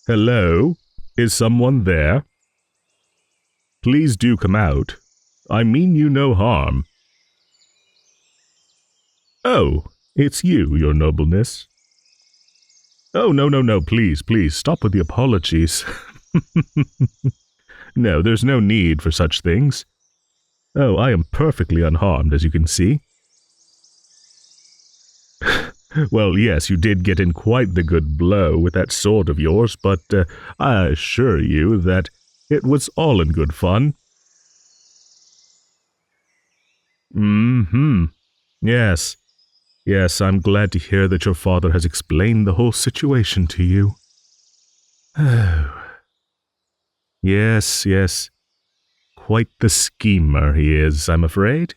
Hello? Is someone there? Please do come out. I mean you no harm. Oh, it's you, your nobleness. Oh, no, please, stop with the apologies. No, there's no need for such things. Oh, I am perfectly unharmed, as you can see. Well, yes, you did get in quite the good blow with that sword of yours, but I assure you that it was all in good fun. Yes. Yes, I'm glad to hear that your father has explained the whole situation to you. Oh. Yes. Quite the schemer he is, I'm afraid.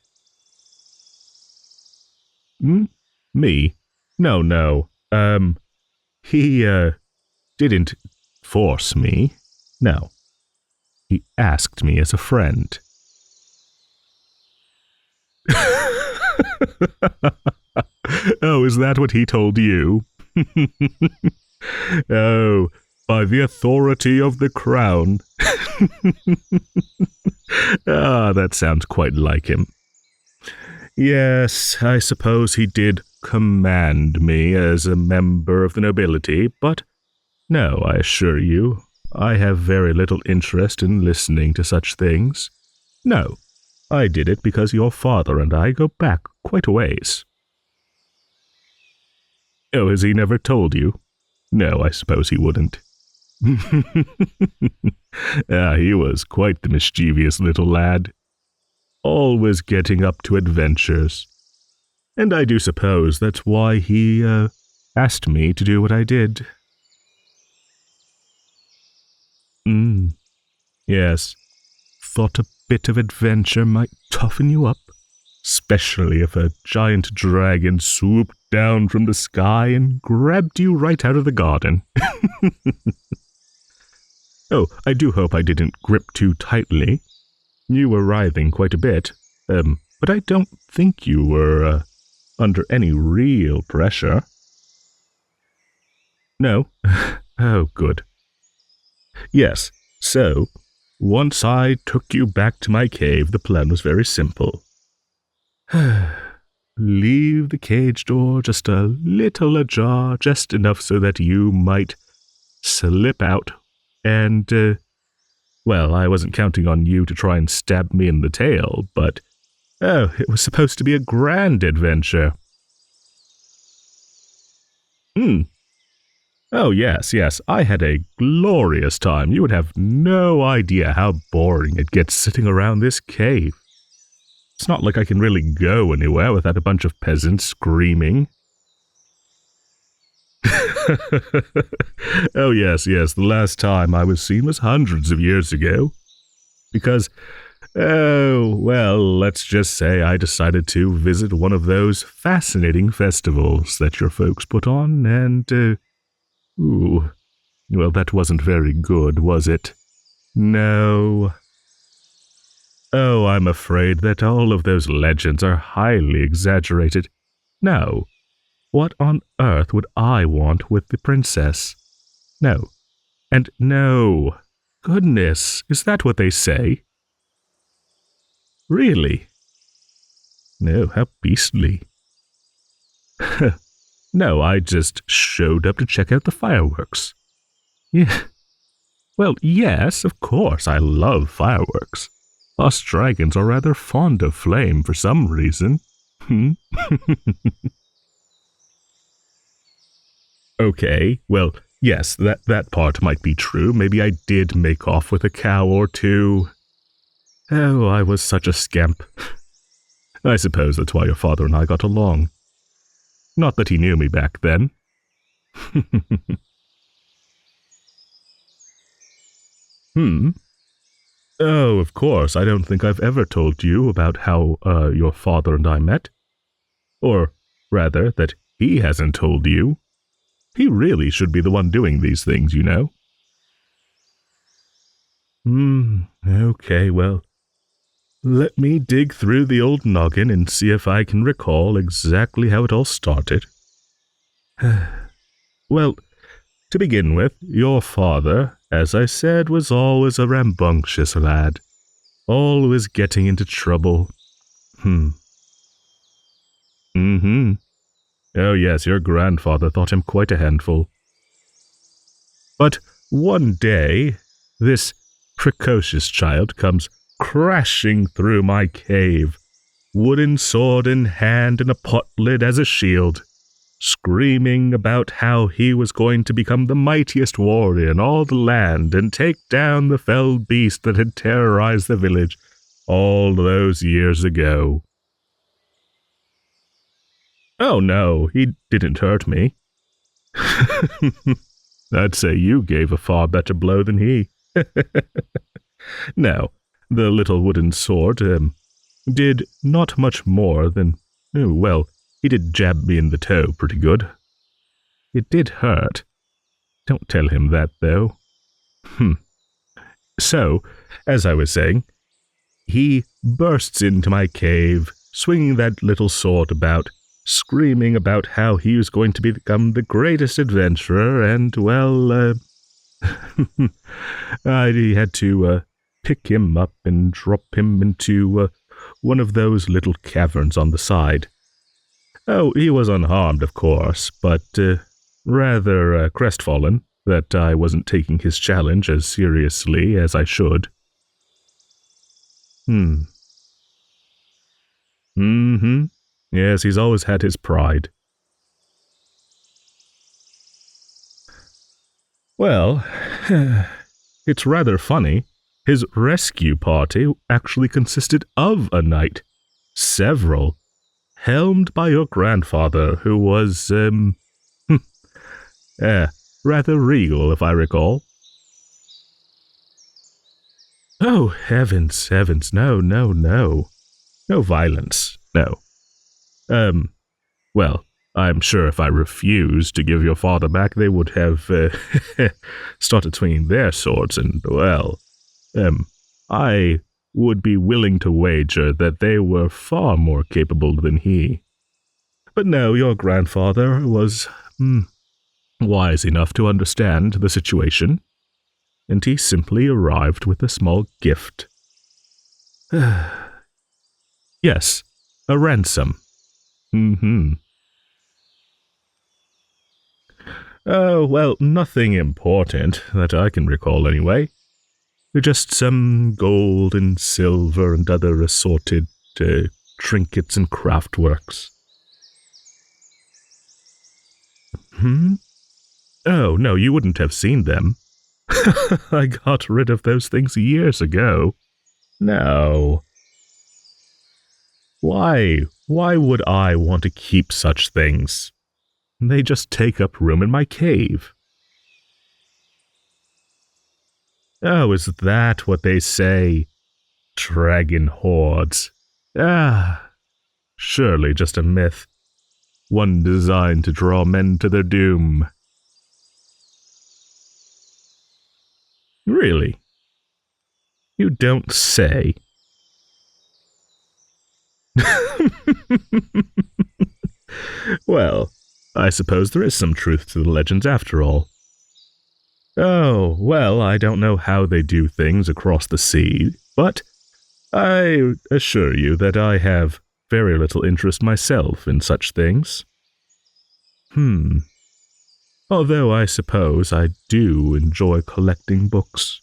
Me? No. He, didn't force me. No. He asked me as a friend. Oh, is that what he told you? Oh, by the authority of the crown. Ah, that sounds quite like him. Yes, I suppose he did command me as a member of the nobility, but no, I assure you, I have very little interest in listening to such things. No, I did it because your father and I go back quite a ways. Oh, has he never told you? No, I suppose he wouldn't. He was quite the mischievous little lad. Always getting up to adventures. And I do suppose that's why he, asked me to do what I did. Yes. Thought a bit of adventure might toughen you up. Especially if a giant dragon swooped down from the sky and grabbed you right out of the garden. Oh, I do hope I didn't grip too tightly. You were writhing quite a bit, but I don't think you were, under any real pressure. No? Oh, good. Yes, so, once I took you back to my cave, the plan was very simple. Leave the cage door just a little ajar, just enough so that you might slip out, and, well, I wasn't counting on you to try and stab me in the tail, but, oh, it was supposed to be a grand adventure. Oh, yes, I had a glorious time. You would have no idea how boring it gets sitting around this cave. It's not like I can really go anywhere without a bunch of peasants screaming. Oh, yes, the last time I was seen was hundreds of years ago. Because, oh, well, let's just say I decided to visit one of those fascinating festivals that your folks put on, and, well, that wasn't very good, was it? No. Oh, I'm afraid that all of those legends are highly exaggerated. No. What on earth would I want with the princess? No. And no. Goodness, is that what they say? Really? No, how beastly. No, I just showed up to check out the fireworks. Yeah. Well, yes, of course, I love fireworks. Us dragons are rather fond of flame for some reason. Okay, well, yes, that part might be true. Maybe I did make off with a cow or two. Oh, I was such a scamp. I suppose that's why your father and I got along. Not that he knew me back then. Oh, of course, I don't think I've ever told you about how, your father and I met. Or, rather, that he hasn't told you. He really should be the one doing these things, you know. Okay, well, let me dig through the old noggin and see if I can recall exactly how it all started. Well, To begin with, your father, as I said, was always a rambunctious lad, always getting into trouble. Mm-hmm. Oh yes, your grandfather thought him quite a handful. But one day, this precocious child comes crashing through my cave, wooden sword in hand and a pot lid as a shield, screaming about how he was going to become the mightiest warrior in all the land and take down the fell beast that had terrorized the village all those years ago. Oh no, he didn't hurt me. I'd say you gave a far better blow than he. No, the little wooden sword, did not much more than, well, he did jab me in the toe pretty good. It did hurt. Don't tell him that, though. So, as I was saying, he bursts into my cave, swinging that little sword about, screaming about how he was going to become the greatest adventurer, and, well, I had to pick him up and drop him into one of those little caverns on the side. Oh, he was unharmed, of course, but rather crestfallen that I wasn't taking his challenge as seriously as I should. Yes, he's always had his pride. Well, it's rather funny. His rescue party actually consisted of a knight. Several. Helmed by your grandfather, who was, rather regal, if I recall. Oh, heavens, no. No violence, no. Well, I'm sure if I refused to give your father back, they would have, started swinging their swords, and, well, I would be willing to wager that they were far more capable than he. But no, your grandfather was, wise enough to understand the situation, and he simply arrived with a small gift. Yes, a ransom. Oh, well, nothing important, that I can recall anyway. Just some gold and silver and other assorted trinkets and craftworks. Oh, no, you wouldn't have seen them. I got rid of those things years ago. No. Why? Why would I want to keep such things? They just take up room in my cave. Oh, is that what they say? Dragon hordes. Surely just a myth. One designed to draw men to their doom. Really? You don't say. Well, I suppose there is some truth to the legends after all. Oh, well, I don't know how they do things across the sea, but I assure you that I have very little interest myself in such things. Although I suppose I do enjoy collecting books.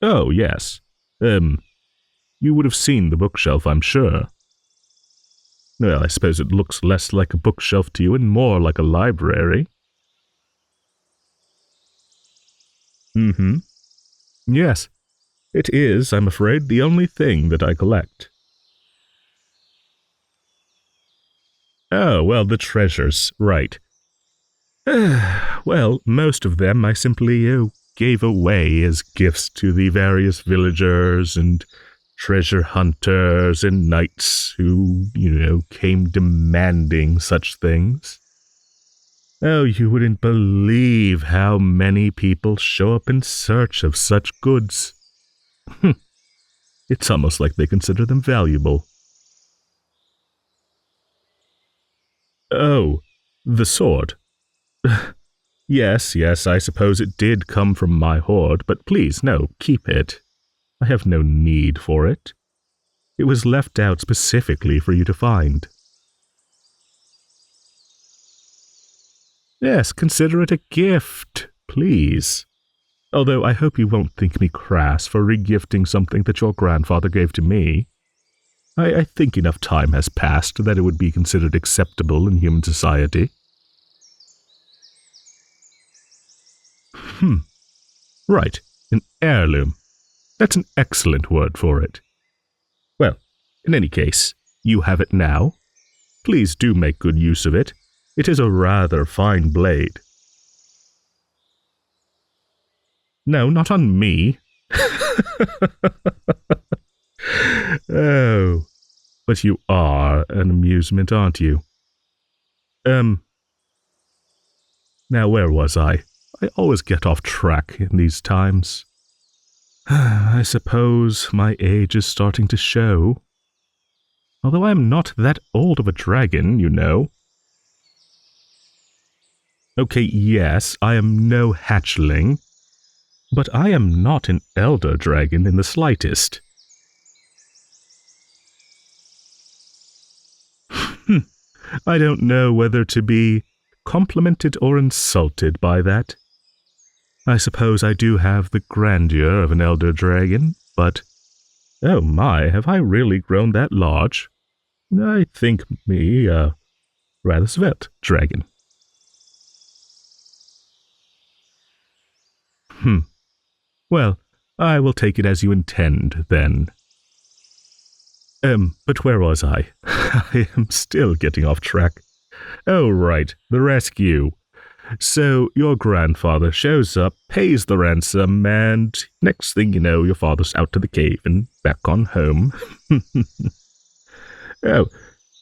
Oh, yes. You would have seen the bookshelf, I'm sure. Well, I suppose it looks less like a bookshelf to you and more like a library. Yes, it is, I'm afraid, the only thing that I collect. Oh, well, the treasures, right. Well, most of them I simply gave away as gifts to the various villagers and treasure hunters and knights who, came demanding such things. Oh, you wouldn't believe how many people show up in search of such goods. It's almost like they consider them valuable. Oh, the sword. Yes, I suppose it did come from my hoard, but please, no, keep it. I have no need for it. It was left out specifically for you to find. Yes, consider it a gift, please. Although I hope you won't think me crass for regifting something that your grandfather gave to me. I think enough time has passed that it would be considered acceptable in human society. Right, an heirloom. That's an excellent word for it. Well, in any case, you have it now. Please do make good use of it. It is a rather fine blade. No, not on me. Oh, but you are an amusement, aren't you? Now where was I? I always get off track in these times. I suppose my age is starting to show. Although I am not that old of a dragon, you know. Okay, yes, I am no hatchling, but I am not an elder dragon in the slightest. I don't know whether to be complimented or insulted by that. I suppose I do have the grandeur of an elder dragon, but oh my, have I really grown that large? I think me a rather svelte dragon. Well, I will take it as you intend, then. But where was I? I am still getting off track. Oh, right, the rescue. So your grandfather shows up, pays the ransom, and next thing you know, your father's out to the cave and back on home. Oh,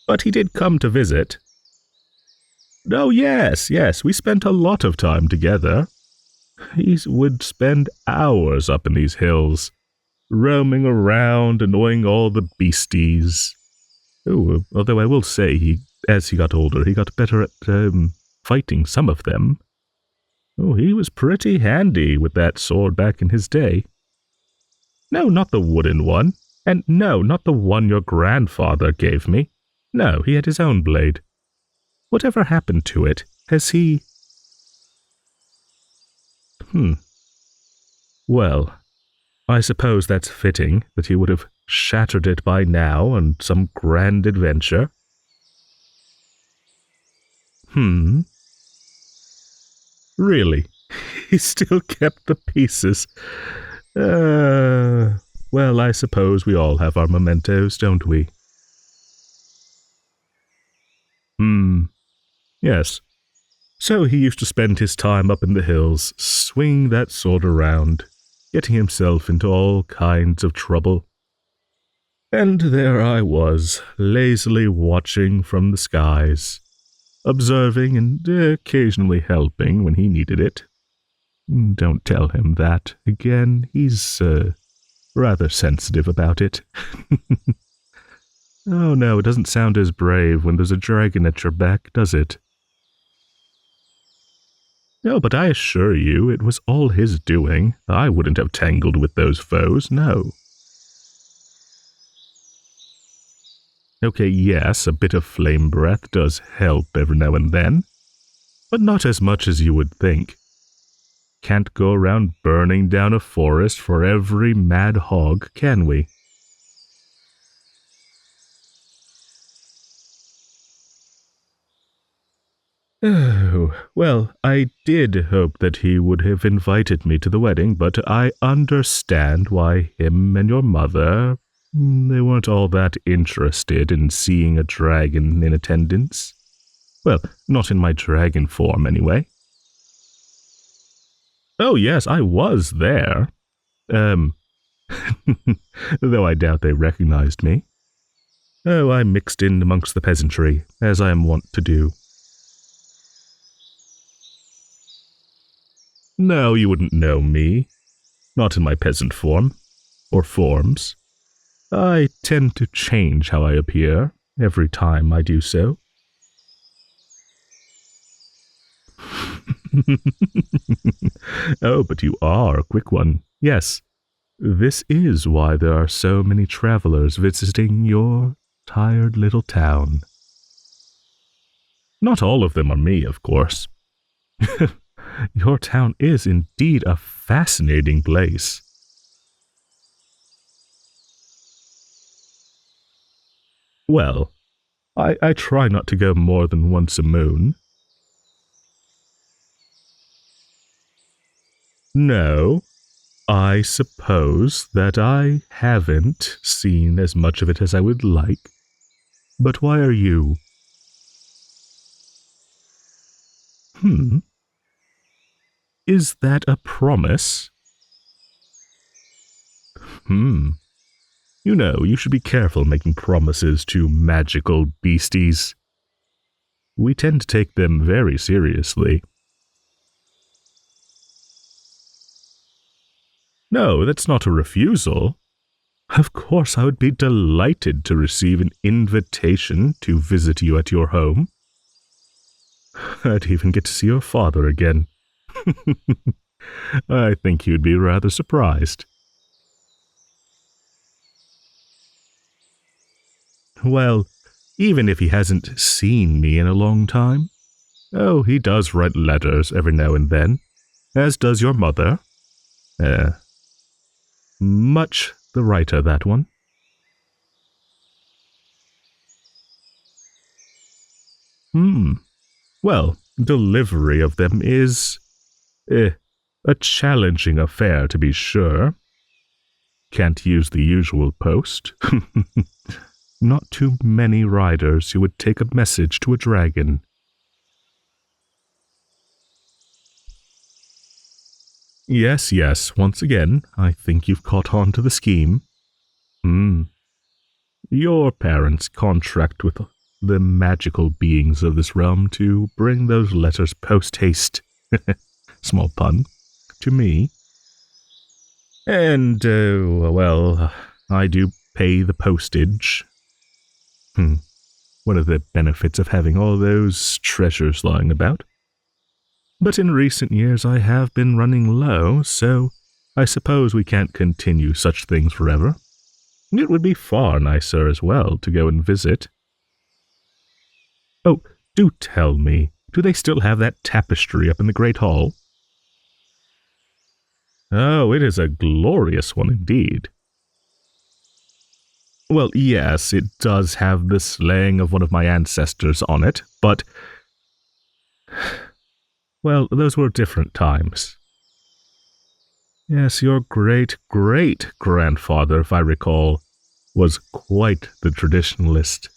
but he did come to visit. Oh, yes, we spent a lot of time together. He would spend hours up in these hills, roaming around, annoying all the beasties. Oh, although I will say, as he got older, he got better at, fighting some of them. Oh, he was pretty handy with that sword back in his day. No, not the wooden one. And no, not the one your grandfather gave me. No, he had his own blade. Whatever happened to it? Has he... Well, I suppose that's fitting that he would have shattered it by now on some grand adventure. Really? He still kept the pieces. Well, I suppose we all have our mementos, don't we? Yes. So he used to spend his time up in the hills, swinging that sword around, getting himself into all kinds of trouble. And there I was, lazily watching from the skies, observing and occasionally helping when he needed it. Don't tell him that again. He's rather sensitive about it. Oh no, it doesn't sound as brave when there's a dragon at your back, does it? No, but I assure you, it was all his doing. I wouldn't have tangled with those foes, no. Okay, yes, a bit of flame breath does help every now and then, but not as much as you would think. Can't go around burning down a forest for every mad hog, can we? Oh, well, I did hope that he would have invited me to the wedding, but I understand why him and your mother, they weren't all that interested in seeing a dragon in attendance. Well, not in my dragon form, anyway. Oh, yes, I was there. Though I doubt they recognized me. Oh, I mixed in amongst the peasantry, as I am wont to do. No, you wouldn't know me. Not in my peasant form. Or forms. I tend to change how I appear every time I do so. Oh, but you are a quick one. Yes, this is why there are so many travelers visiting your tired little town. Not all of them are me, of course. Your town is indeed a fascinating place. Well, I try not to go more than once a moon. No, I suppose that I haven't seen as much of it as I would like. But why are you? Is that a promise? You know, you should be careful making promises to magical beasties. We tend to take them very seriously. No, that's not a refusal. Of course, I would be delighted to receive an invitation to visit you at your home. I'd even get to see your father again. I think you'd be rather surprised. Well, even if he hasn't seen me in a long time, oh, he does write letters every now and then, as does your mother. Much the writer, that one. Well, delivery of them is, a challenging affair, to be sure. Can't use the usual post. Not too many riders who would take a message to a dragon. Yes, once again, I think you've caught on to the scheme. Your parents contract with the magical beings of this realm to bring those letters post-haste, small pun, to me. And, well, I do pay the postage. One of the benefits of having all those treasures lying about. But in recent years I have been running low, so I suppose we can't continue such things forever. It would be far nicer as well to go and visit. Oh, do tell me, do they still have that tapestry up in the Great Hall? Oh, it is a glorious one indeed. Well, yes, it does have the slaying of one of my ancestors on it, but... well, those were different times. Yes, your great-great-grandfather, if I recall, was quite the traditionalist.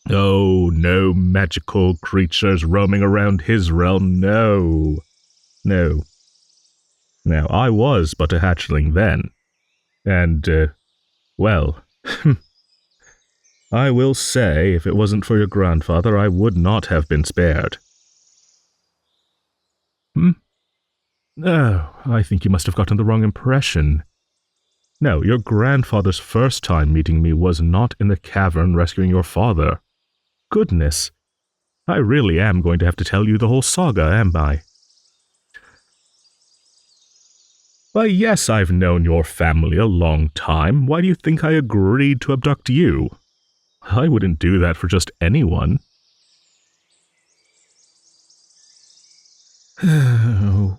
Oh, no magical creatures roaming around his realm, no. No. Now, I was but a hatchling then, and, well, I will say, if it wasn't for your grandfather, I would not have been spared. Oh, I think you must have gotten the wrong impression. No, your grandfather's first time meeting me was not in the cavern rescuing your father. Goodness, I really am going to have to tell you the whole saga, am I? Why, yes, I've known your family a long time. Why do you think I agreed to abduct you? I wouldn't do that for just anyone.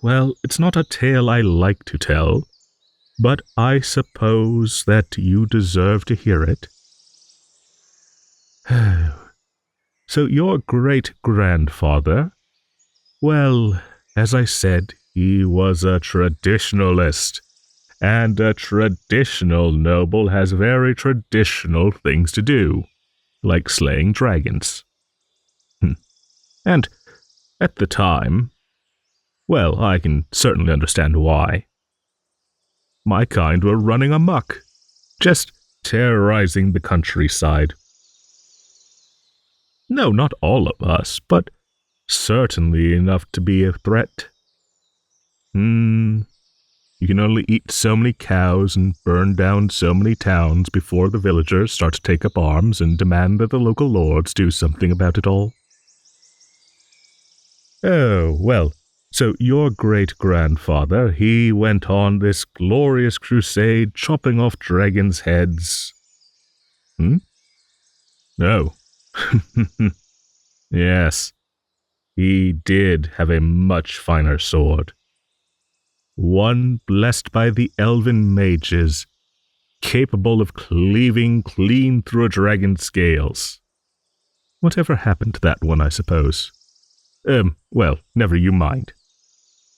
Well, it's not a tale I like to tell, but I suppose that you deserve to hear it. So your great-grandfather, well, as I said, he was a traditionalist, and a traditional noble has very traditional things to do, like slaying dragons. And at the time, well, I can certainly understand why. My kind were running amok, just terrorizing the countryside. No, not all of us, but certainly enough to be a threat. You can only eat so many cows and burn down so many towns before the villagers start to take up arms and demand that the local lords do something about it all. Oh, well, So your great-grandfather, he went on this glorious crusade chopping off dragons' heads. No. Yes, he did have a much finer sword. One blessed by the elven mages, capable of cleaving clean through a dragon's scales. Whatever happened to that one, I suppose? Well, never you mind.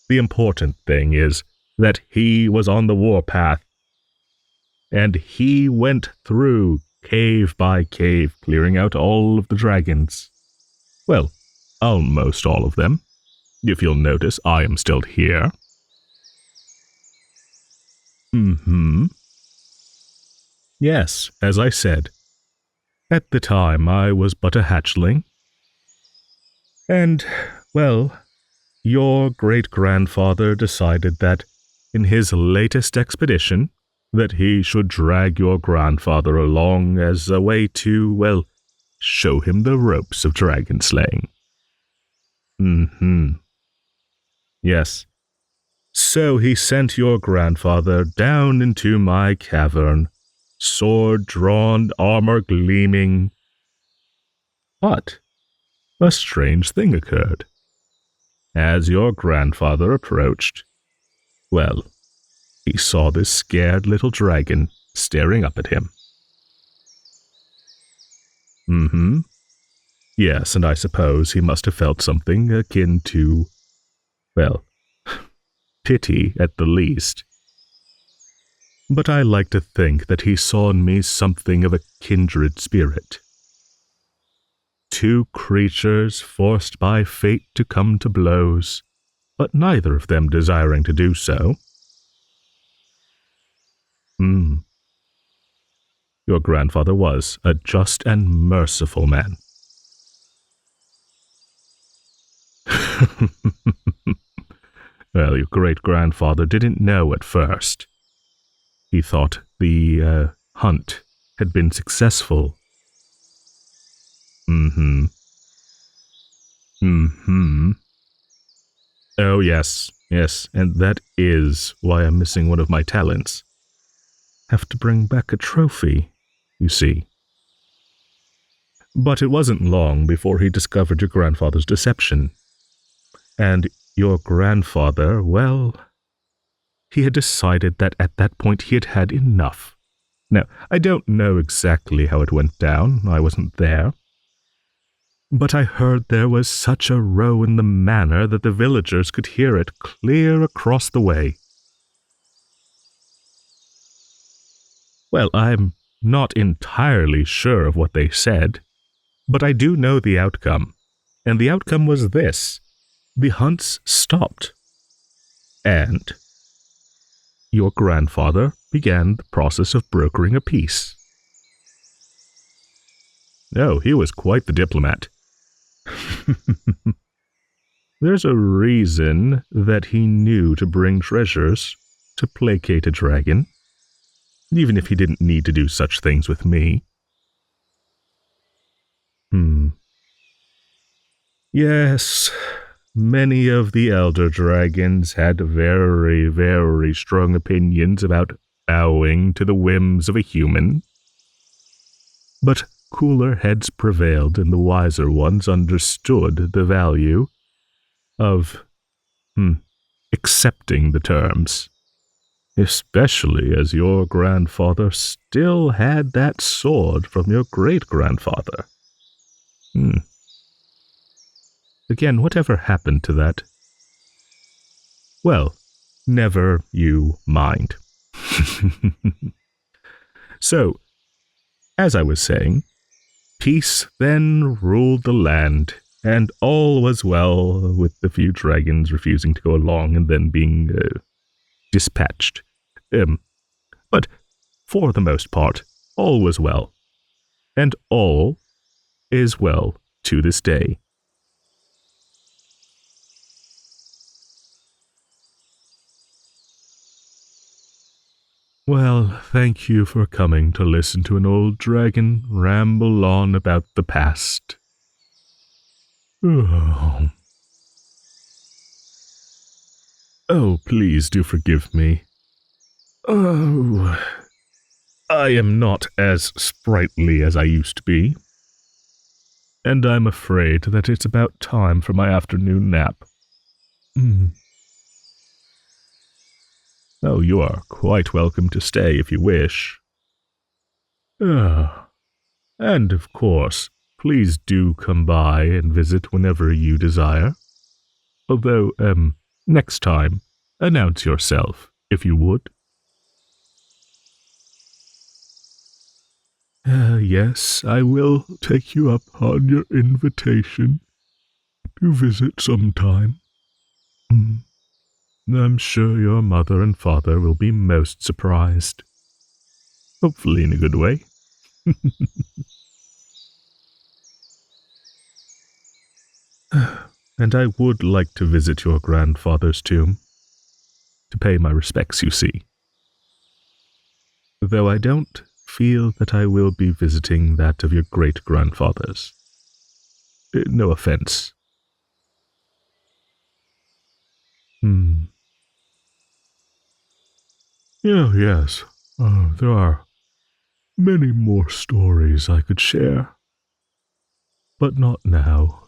The important thing is that he was on the warpath, and he went through cave by cave, clearing out all of the dragons. Well, almost all of them. If you'll notice, I am still here. Yes, as I said. At the time, I was but a hatchling. And, well, your great-grandfather decided that, in his latest expedition, that he should drag your grandfather along as a way to, well, show him the ropes of dragon slaying. Yes. So he sent your grandfather down into my cavern, sword drawn, armor gleaming. But a strange thing occurred. As your grandfather approached, well, he saw this scared little dragon staring up at him. Yes, and I suppose he must have felt something akin to, well, pity at the least. But I like to think that he saw in me something of a kindred spirit. Two creatures forced by fate to come to blows, but neither of them desiring to do so. Your grandfather was a just and merciful man. Well, your great-grandfather didn't know at first. He thought the hunt had been successful. Oh, yes, and that is why I'm missing one of my talents. Have to bring back a trophy, you see. But it wasn't long before he discovered your grandfather's deception. And your grandfather, well, he had decided that at that point he had had enough. Now, I don't know exactly how it went down, I wasn't there. But I heard there was such a row in the manor that the villagers could hear it clear across the way. Well, I'm not entirely sure of what they said, but I do know the outcome, and the outcome was this. The hunts stopped, and your grandfather began the process of brokering a peace. No, he was quite the diplomat. There's a reason that he knew to bring treasures to placate a dragon, even if he didn't need to do such things with me. Yes, many of the elder dragons had very, very strong opinions about bowing to the whims of a human. But cooler heads prevailed, and the wiser ones understood the value of accepting the terms, especially as your grandfather still had that sword from your great-grandfather. Again, whatever happened to that? Well, never you mind. So, as I was saying, peace then ruled the land, and all was well, with the few dragons refusing to go along and then being dispatched. But for the most part, all was well, and all is well to this day. Well, thank you for coming to listen to an old dragon ramble on about the past. Oh. Oh, please do forgive me. Oh, I am not as sprightly as I used to be, and I'm afraid that it's about time for my afternoon nap. Mm. Oh, you are quite welcome to stay if you wish. Ah, and of course, please do come by and visit whenever you desire. Although, next time, announce yourself, if you would. Yes, I will take you up on your invitation to visit sometime. Mm. I'm sure your mother and father will be most surprised. Hopefully in a good way. And I would like to visit your grandfather's tomb. To pay my respects, you see. Though I don't feel that I will be visiting that of your great-grandfather's. No offense. Hmm. Yeah, yes. There are many more stories I could share. But not now.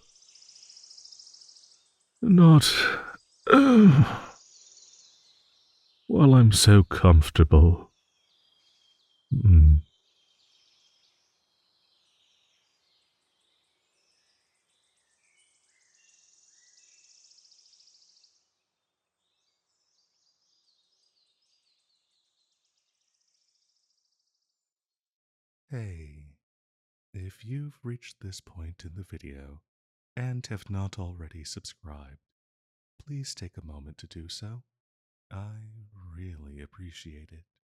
Not while I'm so comfortable. Hmm. Hey, if you've reached this point in the video and have not already subscribed, please take a moment to do so. I really appreciate it.